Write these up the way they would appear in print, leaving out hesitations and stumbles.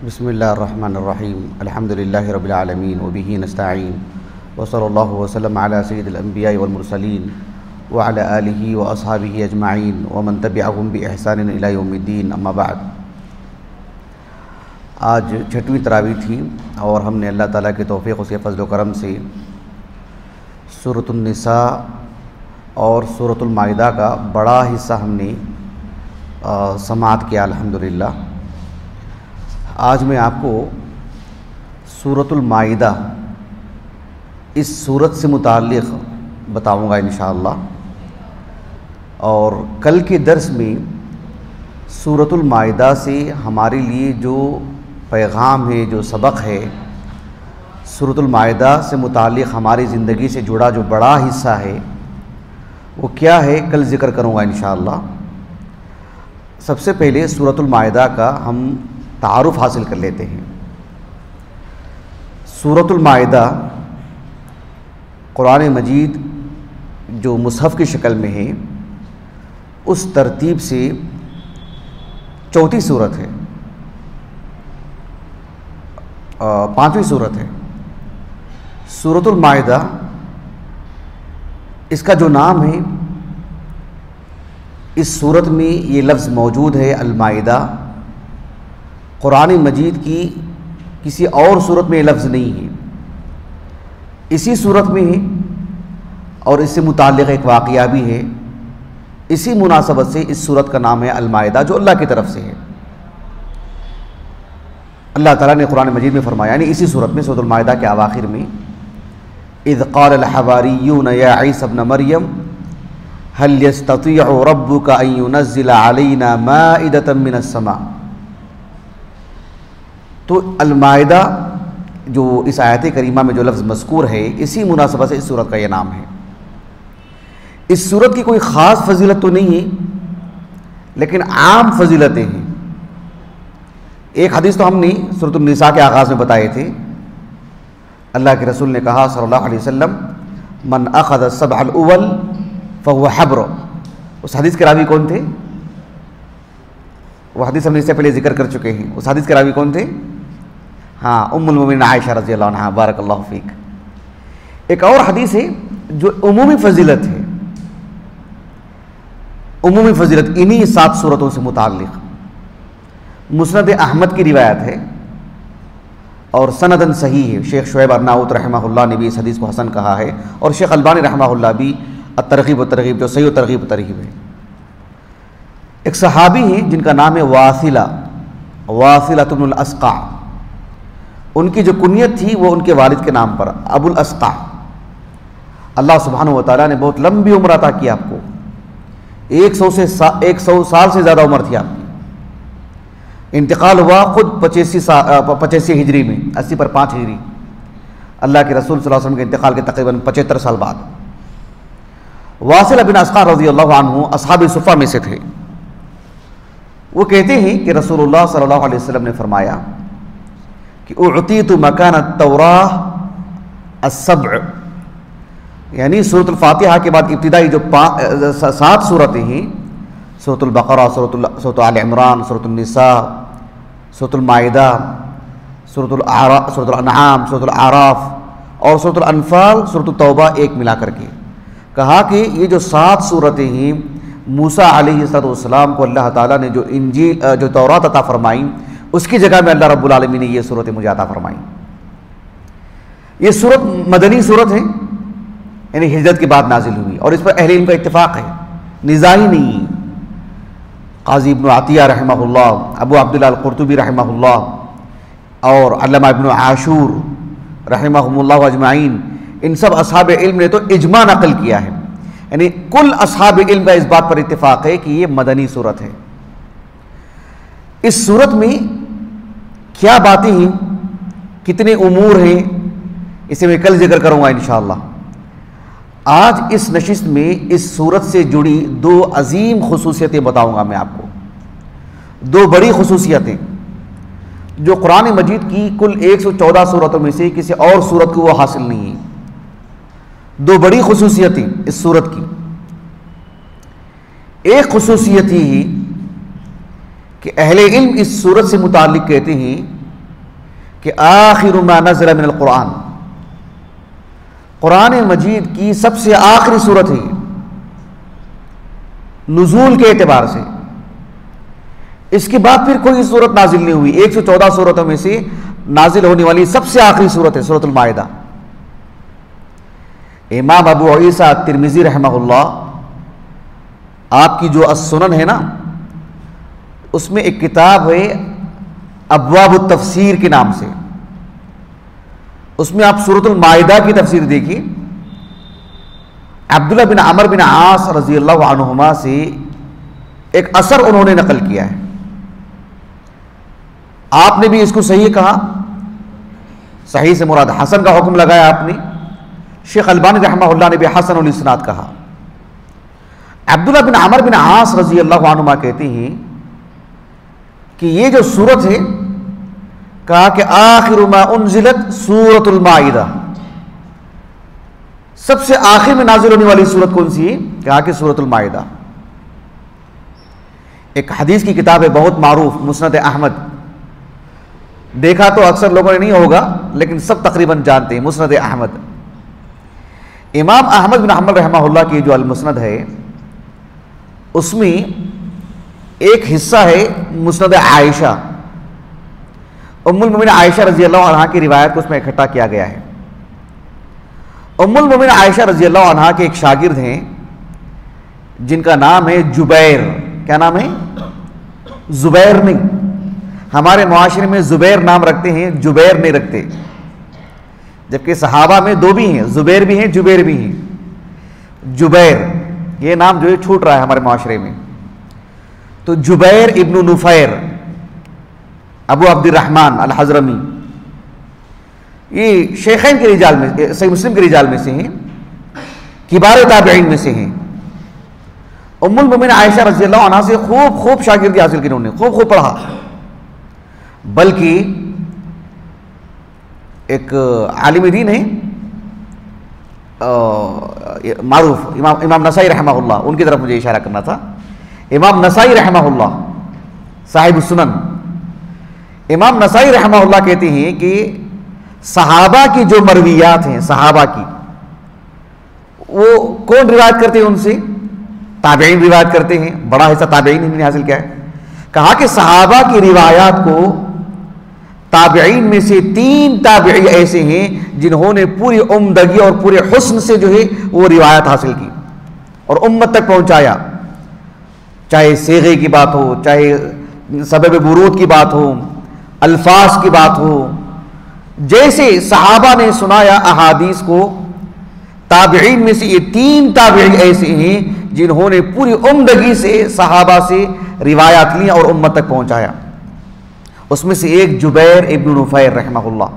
बिस्मिल्लाहिर्रहमानिर्रहीम अल्हम्दुलिल्लाहि रब्बिल आलमीन व बिही नस्तईन व सल्लल्लाहु वसल्लम अला सय्यिदिल अंबिया वल मुरसलीन व अला आलिहि व अस्हाबिहि अजमाइन व मन तबिअहुम बि इहसान इला यौमिद्दीन। अम्मा बाद। आज 6वीं तरावी थी और हमने अल्लाह ताला के तौफ़ीक़ से फ़ज़ल व करम से सूरतुन निसा और सूरतुल माइदा का बड़ा हिस्सा हमने समाअत किया अल्हम्दुलिल्लाह। आज मैं आपको सूरतुल माइदा इस सूरत से मुताल्लिक़ बताऊंगा इंशाअल्लाह। और कल के दर्स में सूरतुल माइदा से हमारे लिए जो पैगाम है, जो सबक है, सूरतुल माइदा से मुताल्लिक़ हमारी ज़िंदगी से जुड़ा जो बड़ा हिस्सा है वो क्या है, कल ज़िक्र करूँगा इंशाअल्लाह। सबसे पहले सूरतुल माइदा का हम तारुफ़ हासिल कर लेते हैं। सूरतुल माइदा कुरान मजीद जो मुसहफ़ की शक्ल में है उस तरतीब से चौथी सूरत है, 5वीं सूरत है। सूरतुल माइदा इसका जो नाम है, इस सूरत में ये लफ्ज़ मौजूद है अल-माइदा। कुरान मजीद की किसी और सूरत में ये लफ्ज़ नहीं है, इसी सूरत में है और इससे मुताल्लिक़ एक वाक़या भी है। इसी मुनासबत से इस सूरत का नाम है अल-माइदा, जो अल्लाह की तरफ से है। अल्लाह ताला ने कुरान मजीद में फरमाया, यानी इसी सूरत में सूरतुल माइदा के अवाखिर में, इज़ क़ालल हवारिय्यून या ईसा इब्न मरियम हल यस्ततीअ रब्बुका अन युनज़्ज़िला अलैना माइदतम मिनस समा। तो अल-माइदा जो इस आयत करीमा में जो लफ्ज़ मज़कूर है, इसी मुनासबत से इस सूरत का यह नाम है। इस सूरत की कोई ख़ास फजीलत तो नहीं है, लेकिन आम फजीलतें हैं। एक हदीस तो हमने सूरतुन निसा के आगाज़ में बताए थे। अल्लाह के रसूल ने कहा सल्लल्लाहु अलैहि वसल्लम, मन अख़ज़ सबअल अव्वल फ़हुव हब्र। उस हदीस के रावी कौन थे? वो हदीस हमने इससे पहले जिक्र कर चुके हैं। उस हदीस के रावी कौन थे? हाँ, उम्मुल मोमिनीन आयशा रज़ियल्लाहु अन्हा, बारकल्लाहु फ़ीक। एक और हदीस है जो उमूमी फजीलत है, उमूमी फजीलत इन्हीं 7 सूरतों से मुताल्लिक़। मुस्नद अहमद की रिवायत है और सनदन सही है। शेख शुएब अर्नाऊत रहमहुल्लाह ने भी इस हदीस को हसन कहा है और शेख अलबानी रहमहुल्लाह भी अत-तरग़ीब व तरग़ीब, जो सही तरग़ीब व तरहीब है। एक सहाबी हैं जिनका नाम है वासिला इब्नुल अस्क़ा। उनकी जो कुनियत थी वो उनके वालिद के नाम पर, अबुल अस्क़ा। अल्लाह सुब्हानहु व तआला ने बहुत लंबी उम्र अता की आपको, 100 साल से ज़्यादा उम्र थी आपकी। इंतकाल हुआ खुद 85 हिजरी में, 80 पर 5 हिजरी, अल्लाह के रसूल सल्लल्लाहु अलैहि वसल्लम के इंतकाल के तकरीबन 75 साल बाद। वासिल बिन अस्क़ा रज़ियल्लाहु अन्हु अस्हाब सुफ़ा में से थे। वो कहते हैं कि रसूलुल्लाह सल्लल्लाहु अलैहि वसल्लम ने फरमाया कि उअतीतु मकान अत-तौराह अस-सबअ, यानी सूरतुल फातिहा के बाद इब्तिदाई जो 7 सूरतें हैं, सूरतुल बक़रा, सूरत आल इमरान, सूरतुल निसा, सूरतुल माइदा, सूरतुल अनआम, सूरतुल आराफ और सूरतुल अनफाल, सूरतुल तौबा, एक मिला करके कहा कि ये जो 7 सूरतें हैं, मूसा अलैहिस्सलाम को अल्लाह ताला ने जो तौरात अता फरमाई, उसकी जगह में अल्लाह रब्बुल आलमीन ने ये सूरतें मुझे अता फरमाई। ये सूरत मदनी सूरत है, यानी हिजरत के बाद नाजिल हुई और इस पर अहले इल्म का इत्तिफाक है, निज़ा ही नहीं है। क़ाज़ी इब्न अतिया रहमहुल्लाह, अबू अब्दुल्लाह अल-क़ुर्तुबी रहमहुल्लाह और अल्लामा इब्न आशूर रहमहुमुल्लाह अजमाइन, इन सब असहाब इल्म ने तो इजमा नकल किया है, यानी कुल असहाब इल्म का इस बात पर इत्तिफाक है कि ये मदनी सूरत है। इस सूरत में क्या बातें हैं, कितने उमूर हैं, इसे मैं कल जिक्र करूंगा इंशाअल्लाह। आज इस नशिस्त में इस सूरत से जुड़ी 2 अजीम खुसूसियतें बताऊंगा मैं आपको, 2 बड़ी खुसूसियतें जो कुरान मजीद की कुल 114 सूरतों में से किसी और सूरत को वो हासिल नहीं है। 2 बड़ी खुसूसियतें इस सूरत की। एक खुसूसियत ही कि अहले इल्म इस सूरत से मुताल्लिक कहते हैं कि आखिर मा नज़ल मिनल कुरान, कुरान मजीद की सबसे आखिरी सूरत है नुज़ूल के एतबार से। इसके बाद फिर कोई सूरत नाजिल नहीं हुई। 114 सूरतों में से नाजिल होने वाली सबसे आखिरी सूरत है सूरतुल माइदा। इमाम अबू ईसा तिरमिज़ी रहमहुल्लाह, आपकी जो अस्सुनन है ना, उसमें एक किताब है अब्वाब तफसीर के नाम से। उसमें आप सूरतुल माइदा की तफसीर देखिए। अब्दुल्लाह बिन अमर बिन आस रज़ी अल्लाहु अन्हुमा से एक असर उन्होंने नकल किया है। आपने भी इसको सही कहा, सही से मुराद हसन का हुक्म लगाया आपने। शेख अलबानी रहमहुल्लाह ने भी हसन उल इस्नाद कहा। अब्दुल्लाह बिन अमर बिन आस रज़ी अल्लाहु अन्हुमा कहते हैं कि ये जो सूरत है, कहा कि आखिर मा उन्जिलत सूरतुल माइदा, सबसे आखिर में नाजिल होने वाली सूरत कौन सी है? कहा कि सूरतुल माइदा। एक हदीस की किताब है बहुत मारूफ, मुस्नद अहमद। देखा तो अक्सर लोगों ने नहीं होगा, लेकिन सब तकरीबन जानते हैं, मुस्नद अहमद। इमाम अहमद बिन हंबल रहमहुल्लाह की जो अल मुस्नद है, उसमें एक हिस्सा है मुस्नद आयशा, उम्मुल मोमिन आयशा रजी अल्लाह अन्हा की रिवायत को उसमें इकट्ठा किया गया है। उम्मुल मोमिन आयशा रजी अल्लाह अन्हा के एक शागिर्द हैं जिनका नाम है जुबैर। क्या नाम है? जुबैर नहीं, हमारे मुआशरे में जुबैर नाम रखते हैं, जुबैर नहीं रखते, जबकि सहाबा में दो भी हैं, जुबैर भी हैं, जुबैर भी हैं। जुबैर ये नाम जो है छूट रहा है हमारे मुआशरे में। तो जुबैर इब्नु नुफैर अबू अब्दुर्रहमान अल हज़रमी, ये शेखैन के रिजाल में, सही मुस्लिम के रिजाल में से हैं, किबार ताबईन में से हैं। उम्मुल मोमिन आयशा रज़ी अल्लाह अन्हा से खूब खूब शागिर्दी हासिल की उन्होंने, खूब खूब पढ़ा। बल्कि एक आलिम दीन है मारूफ, इमाम नसाई रहमहुल्लाह, उनकी तरफ मुझे इशारा करना था। इमाम नसाई रहमहुल्लाह साहिब सुनन, इमाम नसाई रहमहुल्लाह कहते हैं कि सहाबा की जो मरवियात हैं, सहाबा की, वो कौन रिवायत करते हैं उनसे? ताबईन रिवायत करते हैं, बड़ा हिस्सा ताबईन ने हासिल किया है। कहा कि सहाबा की रिवायात को ताबईन में से 3 ताबई ऐसे हैं जिन्होंने पूरी उम्दगी और पूरे हुस्न से जो है वो रिवायत हासिल की और उम्मत तक पहुंचाया। चाहे सेगे की बात हो, चाहे सबब बुरूद की बात हो, अल्फाज की बात हो, जैसे सहाबा ने सुनाया अहादीस को, ताबईन में से ये 3 ताबई ऐसे हैं जिन्होंने पूरी उम्दगी से सहाबा से रिवायात ली और उम्मत तक पहुंचाया। उसमें से एक जुबैर इब्न नुफैर रहमहुल्लाह,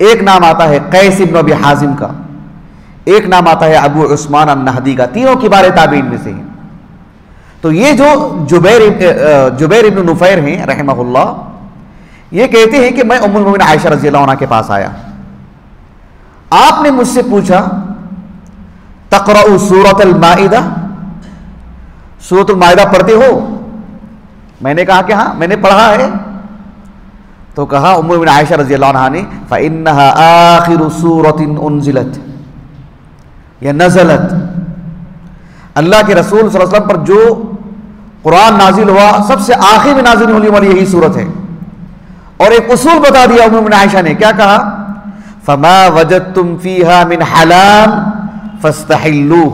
एक नाम आता है कैस इब्न अबी हाजिम का, एक नाम आता है अबू उस्मान अन-नहदी का, तीनों किबार ताबईन में से हैं। तो ये जो जुबैर इब्न नुफैर हैं रहमहुल्लाह, ये कहते हैं कि मैं उम्मुल मोमिन आयशा रज़ी अल्लाह अन्हा के पास आया। आपने मुझसे पूछा तक़रअु सूरतुल माइदा, सूरतुल माइदा पढ़ते हो? मैंने कहा कि हाँ, मैंने पढ़ा है। तो कहा उम्मुल मोमिन आयशा रज़ी अल्लाह अन्हा ने, फ़इन्नहा आखिरु सूरतिन उन्ज़िलत या नज़लत, अल्लाह के रसूल सल्लल्लाहु अलैहि वसल्लम पर जो कुरान नाजिल हुआ सबसे आखिर में नाजिल होने वाली यही सूरत है। और एक उसूल बता दिया उम्मुल मोमिन आयशा ने, क्या कहा? फमा वजदतुम फीहा मिन हलाल फस्तहिल्लू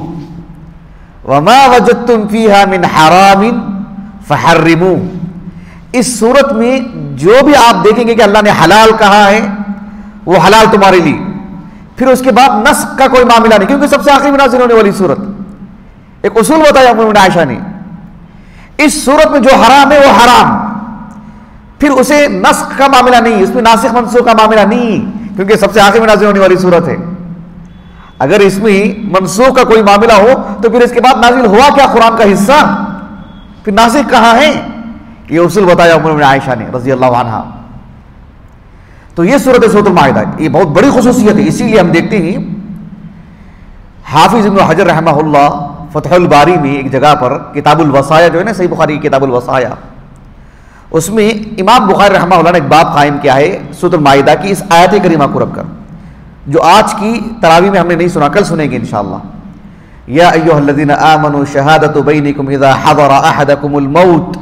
वमा वजदतुम फीहा मिन हरामिन फहर्रिमू। इस सूरत में जो भी आप देखेंगे कि अल्लाह ने हलाल कहा है, वो हलाल तुम्हारे लिए, फिर उसके बाद नस्ख का कोई मामला नहीं, क्योंकि सबसे आखिर में नाजिल होने वाली सूरत। एक उसूल बताया उम्मुल मोमिन आयशा ने, इस सूरत में जो हराम है वो हराम, फिर उसे नस्ख का मामला नहीं, इसमें नासिख मनसूख का मामला नहीं, क्योंकि सबसे आखिर में नाजिल होने वाली सूरत है। अगर इसमें मनसूख का कोई मामला हो तो फिर इसके बाद नाजिल हुआ क्या कुरान का हिस्सा, फिर नासिख कहां है? ये उसूल बताया उम्मुल मोमिन आयशा ने रज़ी अल्लाह अन्हा। तो ये सूरत है सूरतुल माइदा, ये बहुत बड़ी खुसूसियत है। इसीलिए हम देखते हैं हाफिज इब्न हजर रहमहुल्लाह फतहुल बारी में एक जगह पर किताबुल वसाया जो है ना, सही बुखारी की किताबुल वसाया, उसमें इमाम बुखारी रहमतुल्लाह ने एक बाब कायम किया है सूरह माइदा की इस आयत करीमा को रखकर, जो आज की तरावी में हमने नहीं सुना, कल सुनेंगे इंशाअल्लाह। या अय्युहल्लज़ीना आमनू शहादतु बैनिकुम इज़ा हज़रा अहदकुमुल मौत,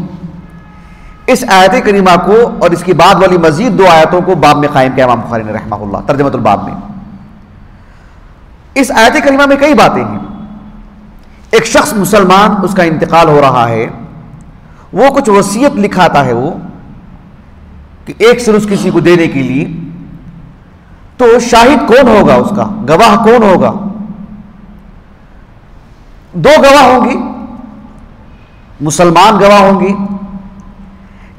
इस आयत करीमा को और इसकी बाद वाली मजीद दो आयतों को बाब में कायम किया इमाम बुखारी ने रहमतुल्लाह तर्जुमतुल बाब में। इस आयत करीमा में कई बातें हैं। एक शख्स मुसलमान, उसका इंतकाल हो रहा है, वो कुछ वसीयत लिखाता है वो कि एक सिरुस किसी को देने के लिए, तो शाहिद कौन होगा, उसका गवाह कौन होगा? दो गवाह होंगी, मुसलमान गवाह होंगी।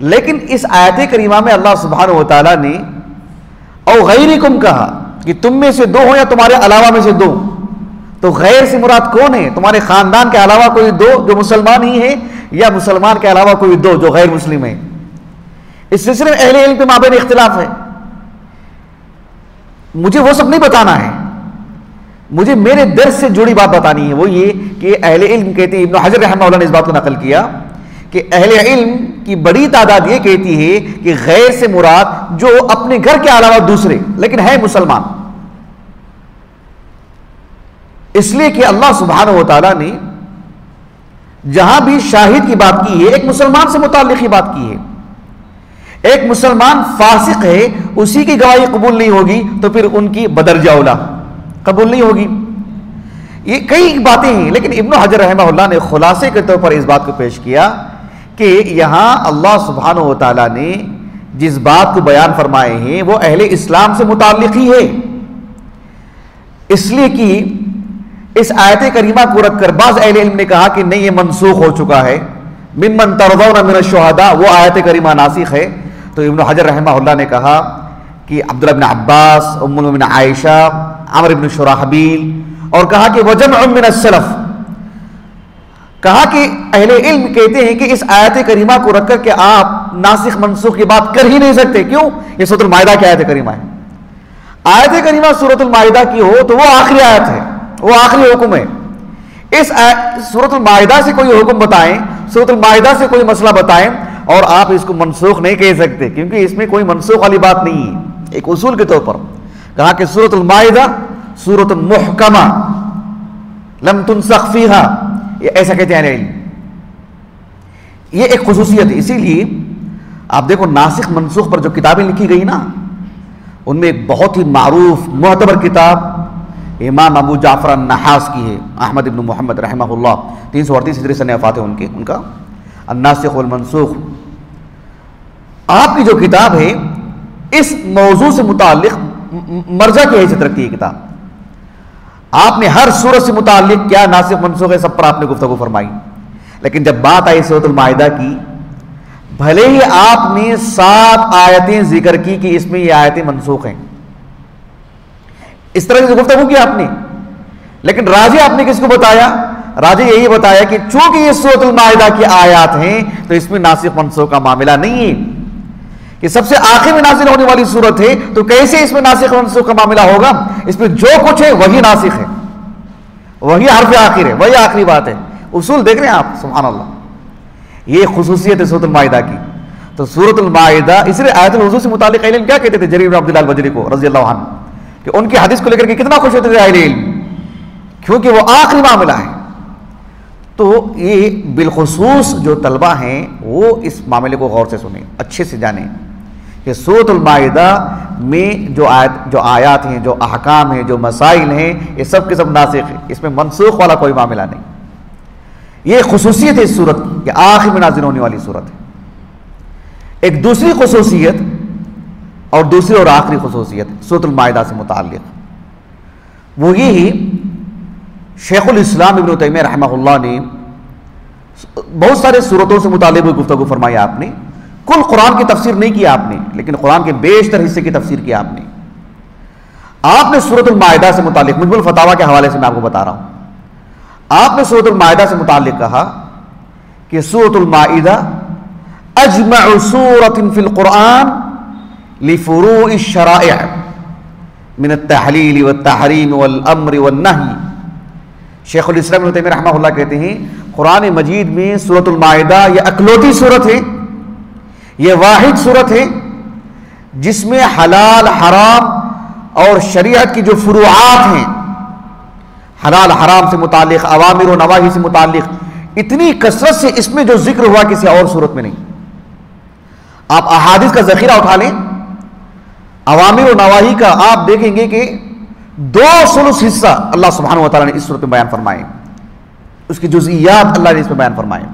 लेकिन इस आयत करीमा में अल्लाह सुब्हानहू व तआला ने औ गैरिकुम कहा कि तुम में से दो हो या तुम्हारे अलावा में से दो। तो गैर से मुराद कौन है? तुम्हारे खानदान के अलावा कोई दो जो मुसलमान ही है, या मुसलमान के अलावा कोई दो जो गैर मुस्लिम है। इस सिलसिले में अहले इल्म के माबैन इख्तिलाफ है। मुझे वो सब नहीं बताना है, मुझे मेरे दर्स से जुड़ी बात बतानी है। वो ये कि अहले इल्म कहते हैं, इब्न हजर रहमतुल्लाह ने इस बात को नकल किया कि अहले इल्म की बड़ी तादाद ये कहती है कि गैर से मुराद जो अपने घर के अलावा दूसरे लेकिन है मुसलमान। इसलिए कि अल्लाह सुब्हानहू व तआला ने जहां भी शाहिद की बात की है, एक मुसलमान से मुताल्लिक़ ही बात की है। एक मुसलमान फासिक है, उसी की गवाही कबूल नहीं होगी, तो फिर उनकी बदरजा औला कबूल नहीं होगी। ये कई बातें हैं, लेकिन इब्न हजर रहमतुल्लाह ने खुलासे के तौर पर इस बात को पेश किया कि यहां अल्लाह सुब्हानहू व तआला ने जिस बात को बयान फरमाए हैं वो अहले इस्लाम से मुताल्लिक़ ही है। इसलिए कि इस आयत करीमा को रखकर बाज़ अहले इल्म ने कहा कि नहीं, ये मनसूख हो चुका है, मिम्मन तरज़ौना मिनश शुहदा, वो आयत करीमा नासिख है। तो इब्न हजर रहमतुल्लाह ने कहा कि अब्दुल्लाह इब्न अब्बास, उम्मुल मोमिनीन आयशा, अमर इब्न शुराहबील, और कहा कि वजमउम मिनस सलफ, कहा कि अहले इल्म कहते हैं कि इस आयत करीमा को रखकर के आप नासिख मनसूख की बात कर ही नहीं सकते। क्यों? ये सूरह माइदा की आयत करीमा है। आयत करीमा सूरह माइदा की हो तो वो आखिरी आयत है, वो आखिरी हुक्म है। इस सूरह माइदा से कोई हुक्म बताएं, सूरह माइदा से कोई मसला बताएं, और आप इसको मनसूख नहीं कह सकते, क्योंकि इसमें कोई मनसूख वाली बात नहीं है। एक उसूल के तौर पर कहा कि सूरह माइदा सूरह मुहकमा लम तुनसख फीहा, ये ऐसा कहते हैं इल्म। ये एक खुसूसियत है। इसीलिए आप देखो नासिख मनसूख पर जो किताबें लिखी गई ना, उनमें एक बहुत ही मारूफ मुअतबर किताब इमाम अबू जाफर अन्नहास की है, अहमद इब्न मोहम्मद रहमहुल्लाह, 338 हिजरी सने वफ़ात है उनका, अन्नासिख वल मनसूख। आपकी जो किताब है इस मौजू से मुताल्लिक़ मर्जा की हैसियत रखती है किताब। आपने हर सूरत से मुताल्लिक़ क्या नासिख मनसूख है सब पर आपने गुफ्तगू फरमाई। लेकिन जब बात आई सूरह माइदा की, भले ही आपने 7 आयतें जिक्र की कि इसमें ये आयतें मनसूख हैं, इस तरह की गुफ्तगू की आपने, लेकिन राजी आपने किसको बताया? राजी यही बताया कि चूंकि ये सूरह माइदा की आयत हैं तो इसमें नासिख मनसूख का मामला नहीं है, कि सबसे आखिर में नाजिल होने वाली सूरत है, तो कैसे इसमें नासिख मनसूख का मामला होगा? इसमें जो कुछ है वही नासिख है, वही हर्फ आखिर है, वही आखिरी बात है। उसूल देख रहे हैं आप, सुभान अल्लाह। ये खुसूसियत है सूरह माइदा की। तो सूरह माइदा, इसलिए आयतुल वुज़ू से मुताल्लिक़ इल्म क्या कहते थे जरीर इब्न अब्दुल्लाह अल-बजली को रज़ियल्लाहु अन्हु, कि उनकी हदीस को लेकर के कितना खुश होते थे अहले इल्म, क्योंकि वो आखिरी मामला है। तो ये बिलखुसूस जो तलबा हैं वो इस मामले को गौर से सुने, अच्छे से जाने कि सूरह माइदा में जो आयत हैं, जो अहकाम हैं, जो मसाइल हैं, ये सब के सब नासिख है, इसमें मनसूख वाला कोई मामला नहीं। ये खुसूसियत है इस सूरत की कि आखिर में नाज़िल होने वाली सूरत है। एक दूसरी खुसूसियत और दूसरी और आखिरी खुसूसियत सूरह माइदा से मुताल्लिक़, वो ये ही शेखुल इस्लाम इब्न तैमिय्या रहमहुल्लाह ने बहुत सारे सूरतों से मुताल्लिक़ गुफ्तगू फरमाई। आपने कुल कुरान की तफसीर नहीं की आपने, लेकिन कुरान के बेशतर हिस्से की तफसीर की आपने। आपने सूरह माइदा से मुताल्लिक़ मुजमुल फतावा के हवाले से मैं आपको बता रहा हूं, आपने सूरह माइदा से मुताल्लिक़ कहा कि सूरह माइदा अजमअ सूरतिन फिल कुरान लिफुरूइ शराइ मिन अत-तहलील वत-तहरीम वल-अम्र वन-नही। शेखुल इस्लाम इब्न तैमिय्या रहमहुल्लाह कहते हैं कुरान मजीद में सूरह माइदा ये अकलौती सूरत है, यह वाहिद सूरत है जिसमें हलाल हराम और शरीयत की जो फुरुआत हैं, हलाल हराम से मुतालिक, अवामिर और नवाही से मुतालिक, इतनी कसरत से इसमें जो जिक्र हुआ किसी और सूरत में नहीं। आप अहादीस का जखीरा उठा लें, अवामिर और नवाही का, आप देखेंगे कि 2/3 हिस्सा अल्लाह सुब्हानहु व तआला ने इस सूरत में बयान फरमाए, उसकी जुज़इयात अल्लाह ने इसमें बयान फरमाए।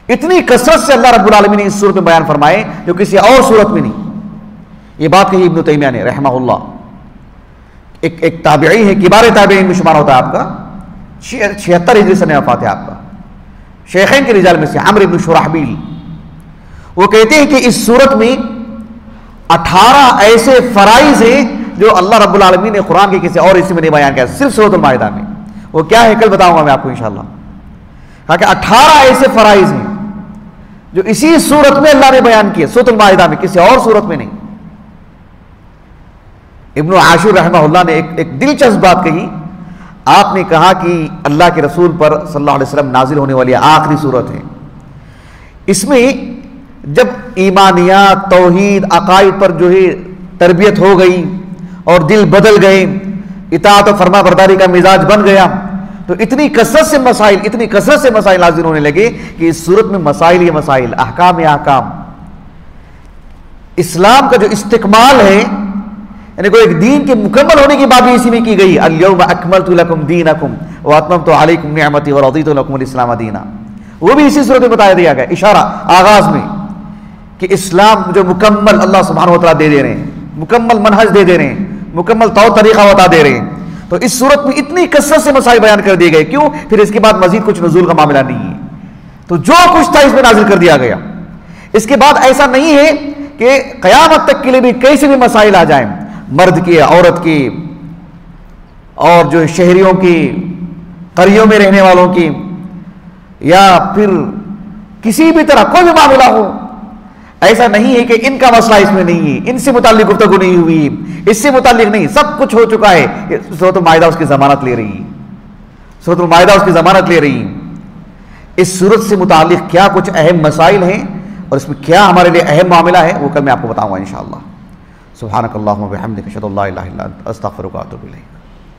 इतनी कसरत से अल्लाह रब्बुल आलमीन ने इस सूरत में बयान फरमाए जो किसी और सूरत में नहीं। ये बात कही इब्न तैमिया ने रहमहुल्लाह, एक ताबिई है, किबार ताबिईन में शुमार होता है आपका, 76 हिजरी से वफात है आपका, शेखैन के रिजाल में से अम्र इब्न शुराहबील। वो कहते हैं कि इस सूरत में 18 ऐसे फराइज हैं जो अल्लाह रब्बुल आलमीन ने कुरान के किसी और हिस्से में नहीं बयान किया, सिर्फ सूरतुल माइदा में। वो क्या है कल बताऊंगा मैं आपको इंशाअल्लाह। कहा कि 18 ऐसे फराइज हैं जो इसी सूरत में अल्लाह ने बयान किए, सूरतुल माइदा में, किसी और सूरत में नहीं। इब्न आशूर रहमहुल्लाह ने एक दिलचस्प बात कही। आपने कहा कि अल्लाह के रसूल पर सल्लल्लाहु अलैहि वसल्लम नाजिल होने वाली आखिरी सूरत है। इसमें जब ईमानियात, तौहीद, अकायद पर जो है तरबियत हो गई और दिल बदल गए, इताअत और फरमा बरदारी का मिजाज बन गया, तो इतनी कसरत से मसाइल नाजिल होने लगे कि इस सूरत में मसाइल ही मसाइल, अहकाम या अहकाम। इस्लाम का जो इस्तिकमाल है, यानी कोई एक दीन के मुकम्मल होने की बात भी इसी में की गई, अल-यौम अकमलतु लकुम दीनकुम व अतममतु अलैकुम निअमती व रदीतु लकुमुल इस्लाम दीना। वो भी इसी सूरत में बताया दिया गया, इशारा आगाज में, कि इस्लाम जो मुकम्मल अल्लाह सुब्हानहु व तआला दे रहे हैं, मुकम्मल मनहज दे रहे हैं, मुकम्मल तौर तरीका बता दे रहे हैं। तो इस सूरत में इतनी कसरत से मसाइल बयान कर दिए गए, क्यों? फिर इसके बाद मजीद कुछ नुज़ूल का मामला नहीं है, तो जो कुछ था इसमें नाजिल कर दिया गया। इसके बाद ऐसा नहीं है कि क़यामत तक के लिए भी कैसे भी मसाइल आ जाए, मर्द की, औरत की, और जो शहरियों की, करियों में रहने वालों की, या फिर किसी भी तरह कोई भी मामला हो, ऐसा नहीं है कि इनका मसला इसमें नहीं है, इनसे मुताल्लिक गुफ्तगू नहीं हुई, इससे मुताल्लिक नहीं, सब कुछ हो चुका है। सूरतुल माइदा उसकी जमानत ले रही है, सूरतुल माइदा उसकी जमानत ले रही है। इस सूरत से मुताल्लिक क्या कुछ अहम मसाइल हैं और इसमें क्या हमारे लिए अहम मामला है, वो कल मैं आपको बताऊंगा इंशाअल्लाह। सुब्हानकल्लाहुम्मा व बिहम्दिका अशहदु अल्ला इलाहा इल्ला अंता अस्तगफिरुका व अतूबु इलैक।